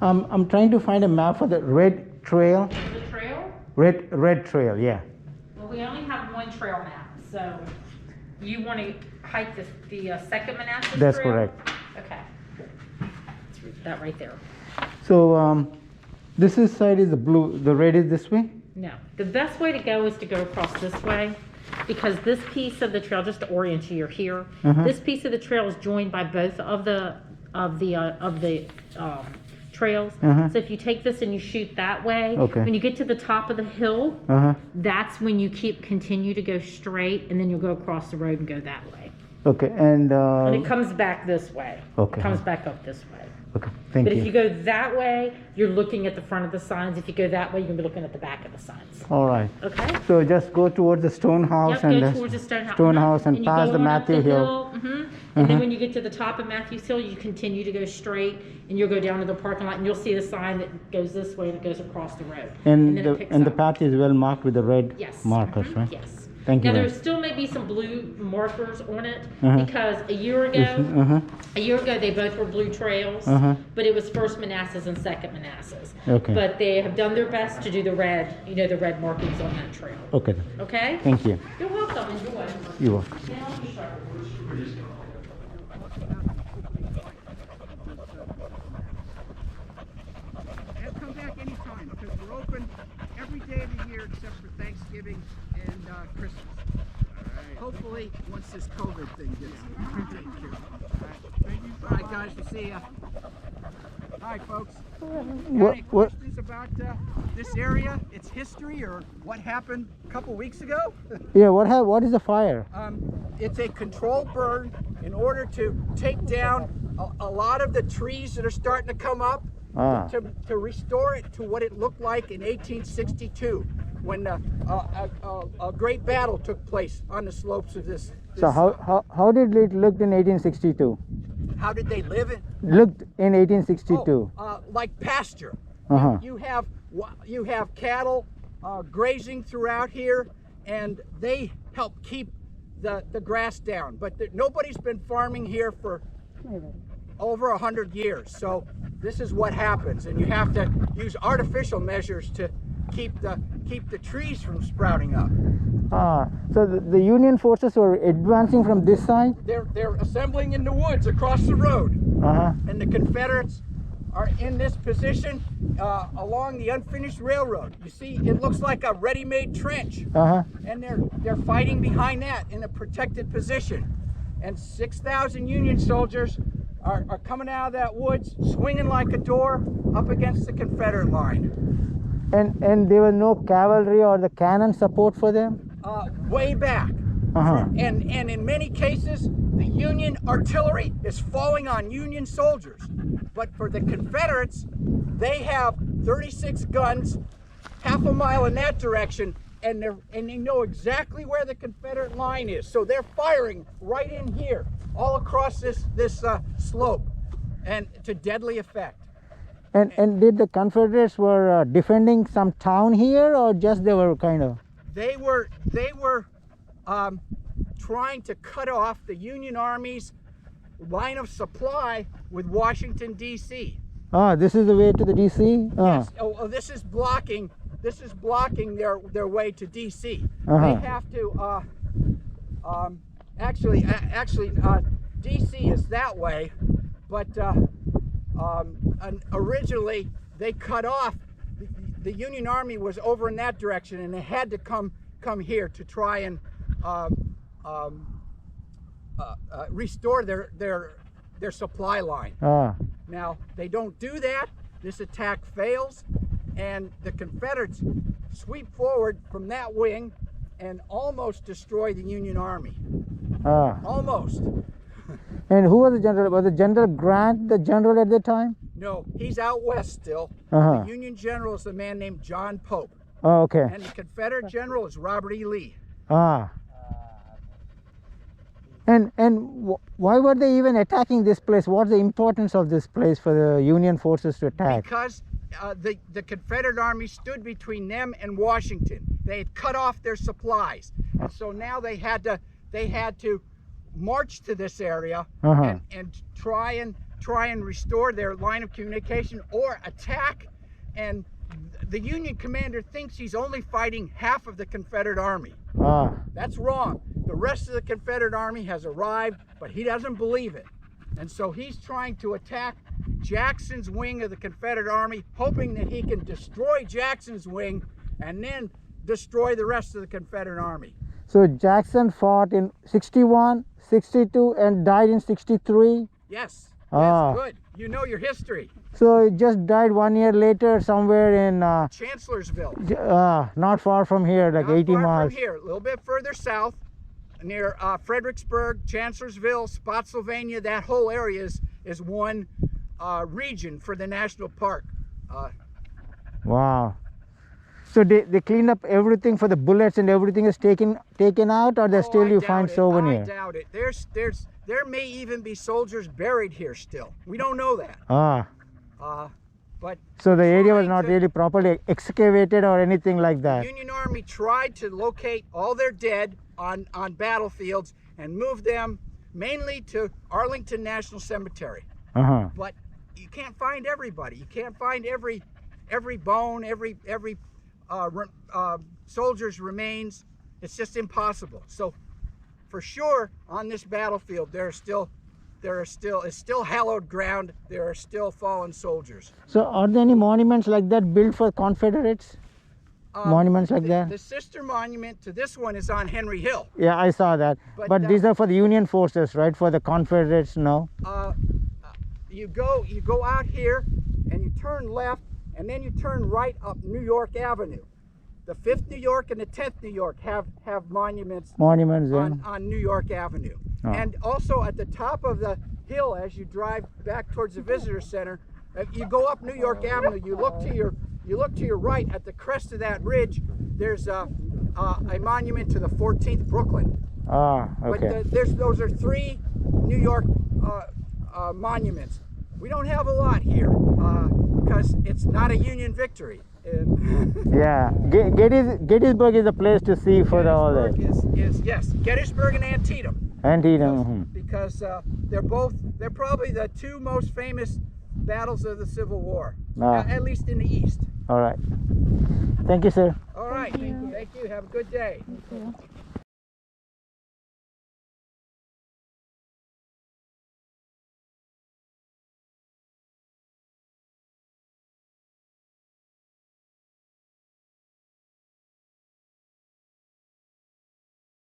I'm trying to find a map for the red trail. The trail? Red trail, yeah. Well, we only have one trail map, so you want to hike the Second Manassas That's trail? correct. Okay. Let's read that right there. So this side is the blue, the red is this way? No, the best way to go is to go across this way, because this piece of the trail, just to orient you, you're here. This piece of the trail is joined by both of the trails. So if you take this and you shoot that way, when you get to the top of the hill, that's when you continue to go straight, and then you'll go across the road and go that way. Okay, and it comes back this way. Okay. It comes back up this way. Okay, thank you. But if you go that way, you're looking at the front of the signs. If you go that way, you're going to be looking at the back of the signs. All right. Okay? So just go towards the stone house Yep, and go towards the stone house. and you pass go the on up Matthew Hill. And then when you get to the top of Matthews Hill, you continue to go straight, and you'll go down to the parking lot, and you'll see the sign that goes this way and it goes across the road. And then it picks the up. path is well marked with the red Yes. markers, right? Yes. Thank you. Now there still may be some blue markers on it because a year ago they both were blue trails, but it was First Manassas and Second Manassas. Okay. But they have done their best to do the red, the red markings on that trail. Okay. Okay? Thank you. You're welcome. Enjoy. You're welcome. Now you start. And come back anytime, because we're open every day of the year except for Thanksgiving and Christmas. Hopefully, once this COVID thing gets taken care of. Thank you. All right, guys, we'll see ya. All right, folks. Got any questions about this area, its history, or what happened a couple weeks ago? Yeah, what is the fire? It's a controlled burn in order to take down a lot of the trees that are starting to come up, to restore it to what it looked like in 1862, when a great battle took place on the slopes of this. So how did it look in 1862? How did they live it? Looked in 1862. Like pasture. You have cattle grazing throughout here, and they help keep the grass down. But nobody's been farming here for over 100 years. So this is what happens, and you have to use artificial measures to keep the trees from sprouting up. So the Union forces were advancing from this side? They're assembling in the woods across the road. And the Confederates are in this position along the unfinished railroad. You see, it looks like a ready-made trench. And they're fighting behind that in a protected position. And 6,000 Union soldiers are coming out of that woods, swinging like a door up against the Confederate line. And there was no cavalry or the cannon support for them? Way back. And in many cases, the Union artillery is falling on Union soldiers. But for the Confederates, they have 36 guns, half a mile in that direction, and they know exactly where the Confederate line is. So they're firing right in here, all across this slope, and to deadly effect. And did the Confederates were defending some town here, or just they were kind of? They were trying to cut off the Union Army's line of supply with Washington, D.C. This is the way to the D.C.? Yes. This is blocking their way to D.C. They have to actually D.C. is that way, but originally they cut off. The Union Army was over in that direction, and they had to come here to try and restore their supply line. Now they don't do that. This attack fails, and the Confederates sweep forward from that wing and almost destroy the Union Army. Almost. And who was the general? Was the General Grant the general at the time? No, he's out west still. The Union general is a man named John Pope. Oh, okay. And the Confederate general is Robert E. Lee. And why were they even attacking this place? What's the importance of this place for the Union forces to attack? Because the Confederate Army stood between them and Washington. They had cut off their supplies, and so now they had to march to this area and try and try and restore their line of communication or attack, and the Union commander thinks he's only fighting half of the Confederate Army. That's wrong. The rest of the Confederate Army has arrived, but he doesn't believe it. And so he's trying to attack Jackson's wing of the Confederate Army, hoping that he can destroy Jackson's wing and then destroy the rest of the Confederate Army. So Jackson fought in 61, 62 and died in 63? Yes. Yes, good. You know your history. So he just died 1 year later somewhere in Chancellorsville. Not far from here, like Not 80 far miles. from here, a little bit further south, near Fredericksburg, Chancellorsville, Spotsylvania. That whole area is one region for the national park. Wow. So they cleaned up everything for the bullets and everything is taken out, or there still you find souvenirs? I doubt it. There may even be soldiers buried here still. We don't know that. But so the area was not really properly excavated or anything like that. The Union Army tried to locate all their dead on battlefields and move them mainly to Arlington National Cemetery. But you can't find everybody. You can't find every bone, every soldier's remains. It's just impossible. So for sure on this battlefield it's still hallowed ground. There are still fallen soldiers. So are there any monuments like that built for Confederates? Monuments like that? The sister monument to this one is on Henry Hill. Yeah, I saw that. But these are for the Union forces, right? For the Confederates, no? You go out here and you turn left and then you turn right up New York Avenue. The 5th New York and the 10th New York have monuments on New York Avenue. And also at the top of the hill as you drive back towards the visitor center, if you go up New York Avenue, you look to your right at the crest of that ridge, there's a monument to the 14th Brooklyn. Okay. But those are 3 New York monuments. We don't have a lot here because it's not a Union victory. Yeah, Gettysburg is a place to see for all that. Yes, Gettysburg and Antietam. Antietam. Because they're probably the 2 most famous battles of the Civil War, at least in the East. All right. Thank you, sir. All right. Thank you. Have a good day.